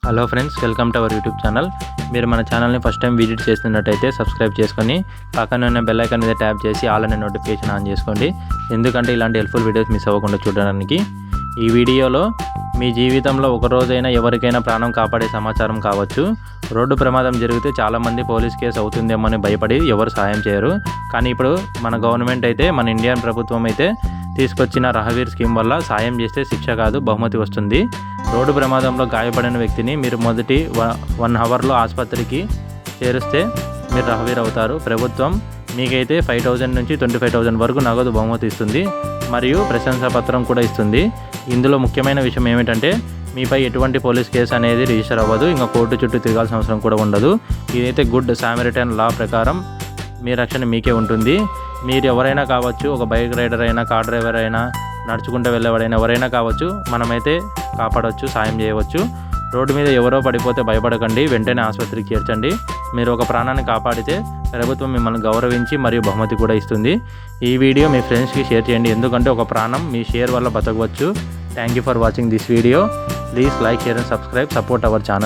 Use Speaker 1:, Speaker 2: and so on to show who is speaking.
Speaker 1: Hello friends, welcome to our YouTube channel. మీరు మన ఛానల్ని ఫస్ట్ టైం విజిట్ చేస్తున్నట్టయితే సబ్స్క్రైబ్ చేసుకొని పక్కన ఉన్న బెల్ ఐకాన్ మీద ట్యాప్ చేసి ఆల్ అనే నోటిఫికేషన్ ఆన్ చేసుకోండి. ఎందుకంటే ఇలాంటి హెల్ప్ఫుల్ వీడియోస్ మిస్ అవ్వకుండా చూడడానికి. ఈ వీడియోలో మీ జీవితంలో ఒక రోజైనా ఎవరికైనా ప్రాణం కాపాడే సమాచారం కావచ్చు. రోడ్డు ప్రమాదం జరిగితే చాలామంది పోలీస్ కేసు అవుతుందేమో అని భయపడి ఎవరు సహాయం చేయరు. కానీ ఇప్పుడు మన గవర్నమెంట్ అయితే, మన ఇండియన్ ప్రభుత్వం అయితే తీసుకొచ్చిన రహవీర్ స్కీమ్ వల్ల సాయం చేస్తే శిక్ష కాదు, బహుమతి వస్తుంది. రోడ్డు ప్రమాదంలో గాయపడిన వ్యక్తిని మీరు మొదటి 1 అవర్లో ఆసుపత్రికి చేరుస్తే మీరు రహవీర్ అవుతారు. ప్రభుత్వం మీకైతే 5,000 నుంచి 25,000 వరకు నగదు బహుమతి ఇస్తుంది మరియు ప్రశంసా పత్రం కూడా ఇస్తుంది. ఇందులో ముఖ్యమైన విషయం ఏమిటంటే, మీపై ఎటువంటి పోలీస్ కేసు అనేది రిజిస్టర్ అవ్వదు. ఇంకా కోర్టు చుట్టూ తిరగాల్సిన అవసరం కూడా ఉండదు. ఇదైతే గుడ్ సామరిటన్ లా ప్రకారం మీ రక్షణ మీకే ఉంటుంది. మీరు ఎవరైనా కావచ్చు, ఒక బైక్ రైడర్ అయినా, కార్ డ్రైవర్ అయినా, నడుచుకుంటూ వెళ్ళేవాడైనా, ఎవరైనా కావచ్చు, మనమైతే కాపాడవచ్చు, సాయం చేయవచ్చు. రోడ్డు మీద ఎవరో పడిపోతే భయపడకండి, వెంటనే ఆసుపత్రికి చేర్చండి. మీరు ఒక ప్రాణాన్ని కాపాడితే ప్రభుత్వం మిమ్మల్ని గౌరవించి మరియు బహుమతి కూడా ఇస్తుంది. ఈ వీడియో మీ ఫ్రెండ్స్కి షేర్ చేయండి, ఎందుకంటే ఒక ప్రాణం మీ షేర్ వల్ల బతకవచ్చు. Thank you for watching this video. Please like, share and subscribe. Support our channel.